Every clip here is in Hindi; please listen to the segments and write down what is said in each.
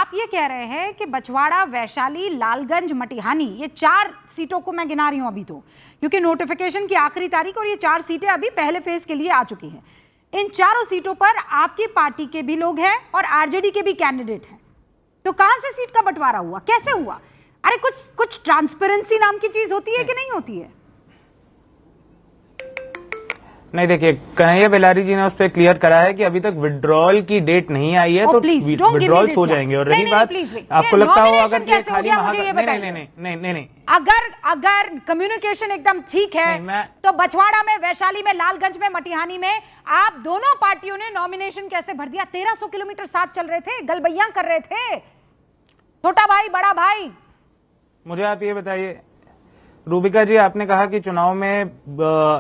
आप ये कह रहे हैं कि बछवाड़ा, वैशाली, लालगंज, मटिहानी, ये 4 सीटों को मैं गिना रही हूं अभी तो, क्योंकि नोटिफिकेशन की आखिरी तारीख और ये 4 सीटें अभी पहले फेज के लिए आ चुकी हैं। इन चारों सीटों पर आपकी पार्टी के भी लोग हैं और आरजेडी के भी कैंडिडेट हैं। तो कहां से सीट का बंटवारा हुआ, कैसे हुआ? अरे कुछ ट्रांसपेरेंसी नाम की चीज होती है कि नहीं होती है? नहीं, देखिए, कन्हैया बेलारी जी ने उस पर क्लियर करा है कि अभी तक विड्रॉल की डेट नहीं आई है, तो विड्रॉल्स हो जाएंगे। और रही बात, आपको लगता हो अगर ये खाली नहीं, अगर कम्युनिकेशन एकदम ठीक है तो बछवाड़ा में, वैशाली में, लालगंज में, मटिहानी में आप दोनों पार्टियों ने नॉमिनेशन कैसे भर दिया? 1300 किलोमीटर साथ चल रहे थे, गलबैया कर रहे थे, छोटा भाई बड़ा भाई। मुझे आप ये बताइए, रूबिका जी, आपने कहा कि चुनाव में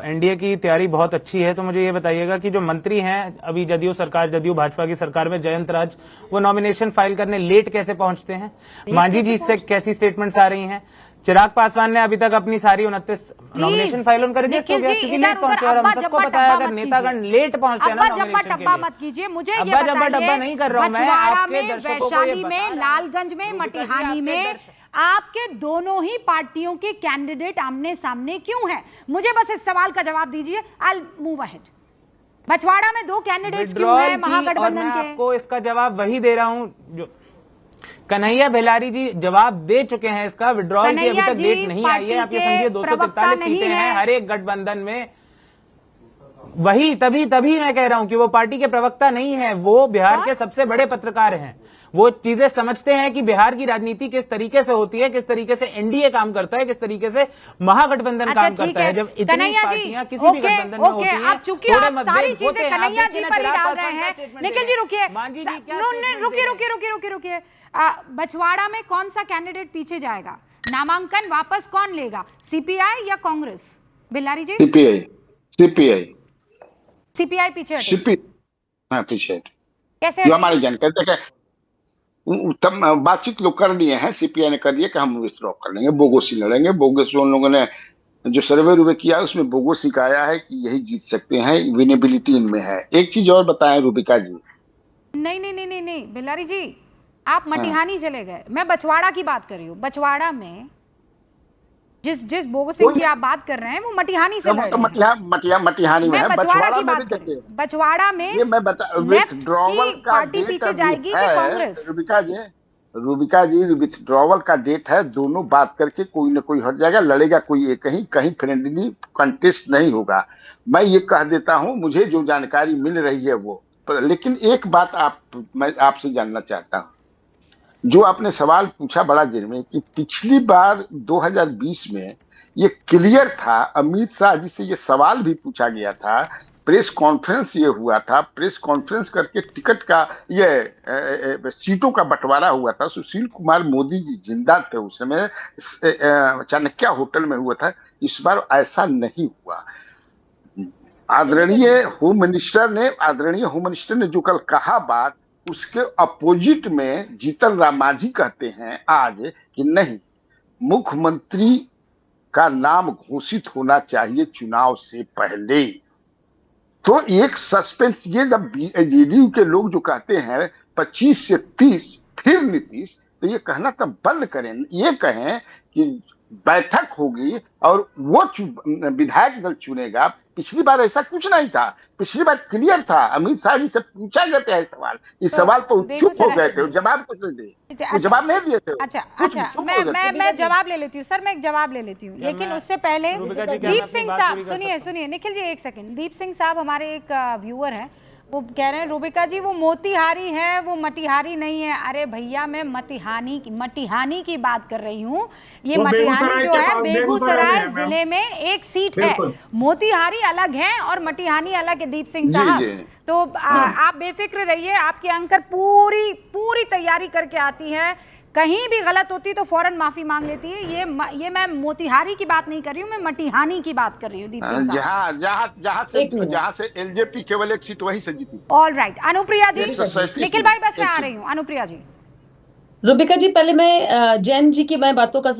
एनडीए की तैयारी बहुत अच्छी है, तो मुझे ये बताइएगा कि जो मंत्री हैं अभी जदयू भाजपा की सरकार में, जयंत राज, वो नॉमिनेशन फाइल करने लेट कैसे पहुंचते हैं? मांझी जी से कैसी स्टेटमेंट्स आ रही हैं? चिराग पासवान ने अभी तक अपनी सारी 29 नॉमिनेशन फाइल उनका रिजेक्ट हो गया क्योंकि लेट पहुंचे। और हम सबको पता है अगर नेतागण लेट पहुंचते हैं ना नॉमिनेशन के लिए, मत कीजिए। मुझे ये बताइए, डब्बा नहीं कर रहा हूं मैं, आपके दर्शकों को ये बता रहा हूं, लालगंज में, मटिहानी में आपके दोनों ही पार्टियों के कैंडिडेट आमने सामने क्यों हैं? मुझे बस इस सवाल का जवाब दीजिए। I move ahead. बछवाड़ा में 2 कैंडिडेट्स क्यों हैं महागठबंधन के? आपको इसका जवाब वही दे रहा हूं जो कन्हैया बेलारी जी जवाब दे चुके हैं। इसका विड्रॉल की अभी तक डेट नहीं आई है। आप ये समझिए 243 सीटें हैं हर एक गठबंधन में। वही तभी मैं कह रहा हूं कि वो पार्टी के प्रवक्ता नहीं है, वो बिहार के सबसे बड़े पत्रकार हैं। वो चीजें समझते हैं कि बिहार की राजनीति किस तरीके से होती है, किस तरीके से एनडीए काम करता है, किस तरीके से महागठबंधन काम करता है। जब इतनी पार्टियां किसी भी गठबंधन में होती हैं, आप चूंकि आप सारी चीजें कन्हैया जी पर ही डाल रहे हैं। निखिल जी रुकिए, रुकिए। बछवाड़ा में कौन सा कैंडिडेट पीछे जाएगा? नामांकन वापस कौन लेगा, सीपीआई या कांग्रेस? बेलारी जी, सीपीआई पीछे पीछे कैसे? जो हमारी जानकारी उत्तम बातचीत लोग कर लिए हैं, सीपीआई ने कर दिया कि हम विथड्रॉ कर लेंगे, बोगस ही लड़ेंगे। बोगस उन लोगों ने जो सर्वे किया उसमें बोगस ही आया है कि यही जीत सकते हैं, विनेबिलिटी इनमें है। एक चीज और बताएं रूबिका जी। नहीं बेलारी जी, आप मटिहानी चले गए, मैं बछवाड़ा की बात कर रही हूँ। बछवाड़ा में जिस बोगसिंग की आप बात कर रहे हैं वो मटिहानी से लड़ रहे हैं। मटिहानी में है, बछवाड़ा की बात कर रही हूँ। बछवाड़ा में विथड्रॉवल का पार्टी पीछे जाएगी कि कांग्रेस? रूबिका जी विथड्रॉवल का डेट है, दोनों बात करके कोई ना कोई हट जाएगा, लड़ेगा कोई एक, कहीं फ्रेंडली कंटेस्ट नहीं होगा। मैं ये कह देता हूं, मुझे जो जानकारी मिल रही है वो। लेकिन एक बात मैं आपसे जानना चाहता हूं, जो आपने सवाल पूछा बड़ा जेन्युइन, कि पिछली बार 2020 में ये क्लियर था, अमित शाह जी से ये सवाल भी पूछा गया था, प्रेस कॉन्फ्रेंस ये हुआ था, प्रेस कॉन्फ्रेंस करके टिकट का ये सीटों का बंटवारा हुआ था। सुशील कुमार मोदी जी जिंदा थे उस समय, चाणक्य होटल में हुआ था। इस बार ऐसा नहीं हुआ। आदरणीय होम मिनिस्टर ने जो कल कहा बात, उसके अपोजिट में जीतन राम मांझी कहते हैं आज कि नहीं, मुख्यमंत्री का नाम घोषित होना चाहिए चुनाव से पहले। तो एक सस्पेंस, ये जब जेडीयू के लोग जो कहते हैं 25 से 30 फिर नीतीश, तो ये कहना तब बंद करें। ये कहें कि बैठक होगी और वो विधायक दल चुनेगा। पिछली बार ऐसा कुछ नहीं था, पिछली बार क्लियर था। अमित शाह जी से पूछा गया था सवाल, इस सवाल पर चुप हो गए थे, जवाब कुछ नहीं दिए, जवाब नहीं दिए थे। अच्छा, मैं जवाब ले लेती हूँ सर, मैं एक जवाब ले लेती हूँ, लेकिन उससे पहले दीप सिंह साहब, सुनिए निखिल जी एक सेकंड। दीप सिंह साहब हमारे एक व्यूअर हैं, वो कह रहे हैं रूबिका जी वो मोतिहारी है, वो मटिहारी नहीं है। अरे भैया, मैं मटिहानी की बात कर रही हूँ। ये मटिहानी जो है बेगूसराय जिले में एक सीट है, मोतिहारी अलग है और मटिहानी अलग है। दीप सिंह साहब, तो आप बेफिक्र रहिए, आपके एंकर पूरी तैयारी करके आती है, कहीं भी गलत होती तो फौरन माफी मांग लेती है। ये मैं मोतिहारी की बात नहीं कर रही हूँ, मैं मटिहानी की बात कर रही हूँ। दीप सिंह साहब, जहाँ से एलजेपी केवल एक सीट वहीं से जीती। ऑल राइट, अनुप्रिया जी, निखिल भाई बस मैं आ रही हूँ। अनुप्रिया जी। रूबिका जी, पहले मैं जैन जी की बातों का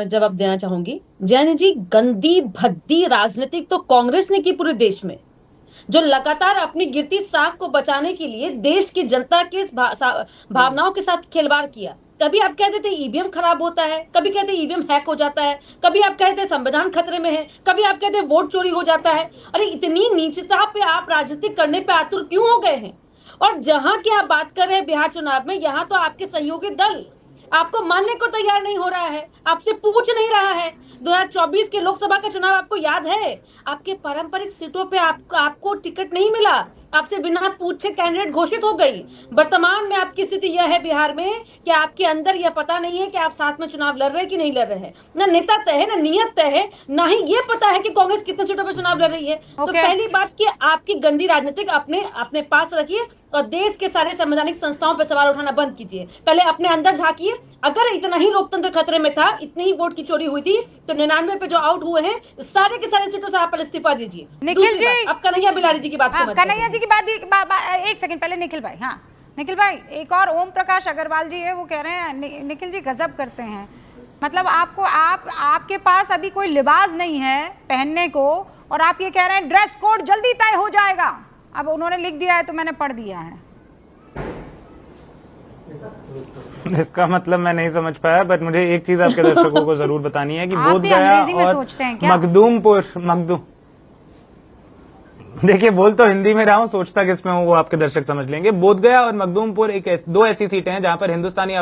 जवाब देना चाहूंगी। जैन जी, गंदी भद्दी राजनीतिक तो कांग्रेस ने की पूरे देश में। जो लगातार अपनी गिरती साख को बचाने के लिए देश की जनता के भावनाओं के साथ खिलवाड़ किया। कभी आप कहते थे ईवीएम खराब होता है, कभी कहते ईवीएम हैक हो जाता है, कभी आप कहते संविधान खतरे में है, कभी आप कहते वोट चोरी हो जाता है। अरे इतनी नीचता पे आप राजनीति करने पे आतुर क्यों हो गए हैं? और जहां की आप बात कर रहे हैं बिहार चुनाव में, यहाँ तो आपके सहयोगी दल आपको मानने को तैयार नहीं हो रहा है, आपसे पूछ नहीं रहा है। 2024 के लोकसभा का चुनाव आपको याद है, आपके पारंपरिक सीटों पे आपको टिकट नहीं मिला, आपसे बिना पूछे कैंडिडेट घोषित हो गई। वर्तमान में आपकी स्थिति यह है बिहार में कि आपके अंदर यह पता नहीं है कि आप साथ में चुनाव लड़ रहे हैं कि नहीं लड़ रहे हैं। ना नेता तय है, ना नियत तय है, ना ही ये पता है कि कांग्रेस कितने सीटों पर चुनाव लड़ रही है। तो पहली बात की आपकी गंदी राजनीतिक अपने पास रखिए और देश के सारे संवैधानिक संस्थाओं पर सवाल उठाना बंद कीजिए। पहले अपने अंदर झांकिए। अगर इतना ही लोकतंत्र खतरे में था, इतनी ही वोट की चोरी हुई थी, तो 99 पे जो आउट हुए हैं सारे के सारे सीटों से आप इस्तीफा दीजिए। निखिल जी, अब कन्हैया बिलारी जी की बात, कन्हैया जी की बात, एक सेकंड पहले निखिल भाई। हाँ निखिल भाई, एक और ओम प्रकाश अग्रवाल जी है, वो कह रहे हैं निखिल जी गजब करते हैं, मतलब आपके पास अभी कोई लिबास नहीं है पहनने को और आप ये कह रहे हैं ड्रेस कोड जल्दी तय हो जाएगा। अब उन्होंने लिख दिया है तो मैंने पढ़ दिया है। इसका मतलब मैं नहीं समझ पाया, बट मुझे एक चीज आपके दर्शकों को जरूर बतानी है कि बोधगया और मखदूम देखिए, बोल तो हिंदी में रहा हूं, सोचता किसमें हूं वो आपके दर्शक समझ लेंगे। बोधगया और मखदूमपुर दो ऐसी सीटें हैं जहां पर हिंदुस्तानी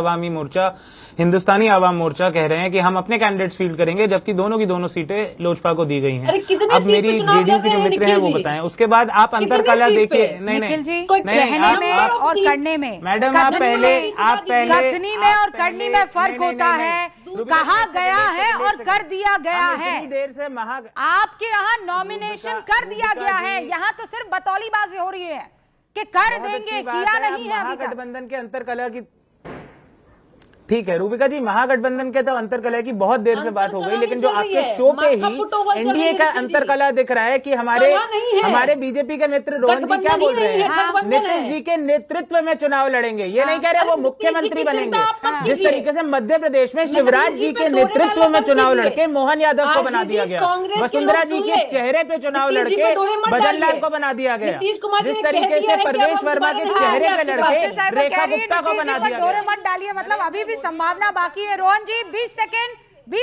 आवाम मोर्चा कह रहे हैं कि हम अपने कैंडिडेट्स फील्ड करेंगे, जबकि दोनों की दोनों सीटें लोजपा को दी गई हैं। अब मेरी जेडीयू के जो मित्र हैं वो बताएं। उसके बाद आप अंतरकला देखिए। नहीं, कहने में और करने में मैडम, आप पहले कथनी में और करनी में फर्क होता है। कहा गया है और कर दिया गया है। देर से आपके यहाँ नॉमिनेशन कर दिया गया है, यहाँ तो सिर्फ बतौलीबाजी हो रही है कि कर देंगे, किया नहीं है। महागठबंधन के अंतरकलह की, ठीक है रूबिका जी, महागठबंधन के तो अंतरकलह की बहुत देर से बात हो गई, लेकिन जो आपके शो पे ही एनडीए का अंतरकलह दिख रहा है कि हमारे बीजेपी के मित्र रोहन जी क्या बोल रहे हैं, नीतीश जी के नेतृत्व में चुनाव लड़ेंगे। ये नहीं कह रहे वो मुख्यमंत्री बनेंगे। जिस तरीके से मध्य प्रदेश में शिवराज जी के नेतृत्व में चुनाव लड़के मोहन यादव को बना दिया गया, वसुंधरा जी के चेहरे पे चुनाव लड़के भजन लाल को बना दिया गया, जिस तरीके से परवेश वर्मा के चेहरे पे लड़के रेखा गुप्ता को बना दिया गया। मत डालिए, मतलब अभी भी संभावना बाकी है। रोहन जी 20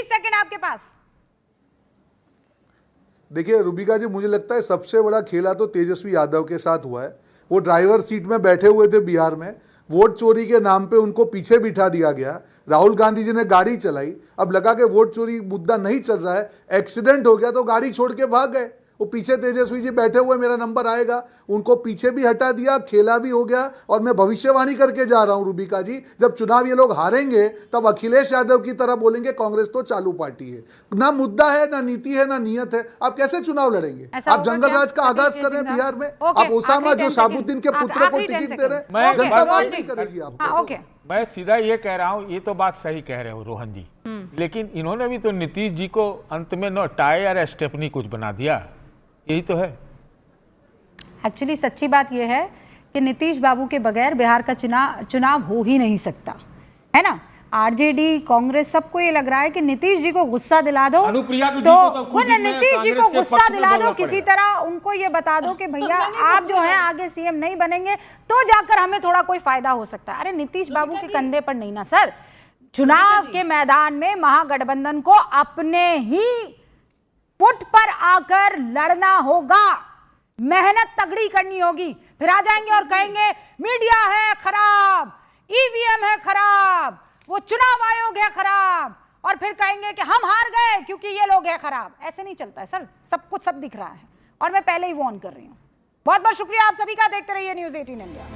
सेकंड आपके पास। देखिए रूबिका जी, मुझे लगता है सबसे बड़ा खेला तो तेजस्वी यादव के साथ हुआ है। वो ड्राइवर सीट में बैठे हुए थे बिहार में, वोट चोरी के नाम पे उनको पीछे बिठा दिया गया। राहुल गांधी जी ने गाड़ी चलाई, अब लगा कि वोट चोरी मुद्दा नहीं चल रहा है, एक्सीडेंट हो गया तो गाड़ी छोड़ के भाग गए। वो पीछे तेजस्वी जी बैठे हुए, मेरा नंबर आएगा, उनको पीछे भी हटा दिया, खेला भी हो गया। और मैं भविष्यवाणी करके जा रहा हूं रूबिका जी, जब चुनाव ये लोग हारेंगे तब अखिलेश यादव की तरह बोलेंगे कांग्रेस तो चालू पार्टी है, ना मुद्दा है, ना नीति है, ना नियत है। आप कैसे चुनाव लड़ेंगे? आप जंगल राज का आगाज कर रहे हैं बिहार में। आप ओसामा जो शाहबुद्दीन के पुत्र को टिकट दे रहे हैं, जनता माफ नहीं करेगी आपको। मैं सीधा ये कह रहा हूं, ये तो बात सही कह रहे हो रोहन जी, लेकिन इन्होंने भी तो नीतीश जी को अंत में न टाई और स्टेपनी कुछ बना दिया, यही तो है। एक्चुअली सच्ची बात यह है कि नीतीश बाबू के बगैर बिहार का चुनाव हो ही नहीं सकता, है ना। आरजेडी, कांग्रेस, सबको ये लग रहा है कि नीतीश जी को गुस्सा दिला दो, नीतीश जी को गुस्सा दिला दो, किसी तरह उनको ये बता दो कि भैया आप जो है आगे सीएम नहीं बनेंगे तो जाकर हमें थोड़ा कोई फायदा हो सकता है। अरे नीतीश बाबू के कंधे पर नहीं ना सर, चुनाव के मैदान में महागठबंधन को अपने ही फुट पर आकर लड़ना होगा, मेहनत तगड़ी करनी होगी। फिर आ जाएंगे और कहेंगे मीडिया है खराब, ईवीएम है खराब, वो चुनाव आयोग है खराब, और फिर कहेंगे कि हम हार गए क्योंकि ये लोग हैं खराब। ऐसे नहीं चलता है सर, सब कुछ सब दिख रहा है और मैं पहले ही वार्न कर रही हूं। बहुत बहुत शुक्रिया आप सभी का, देखते रहिए न्यूज़ 18 इंडिया।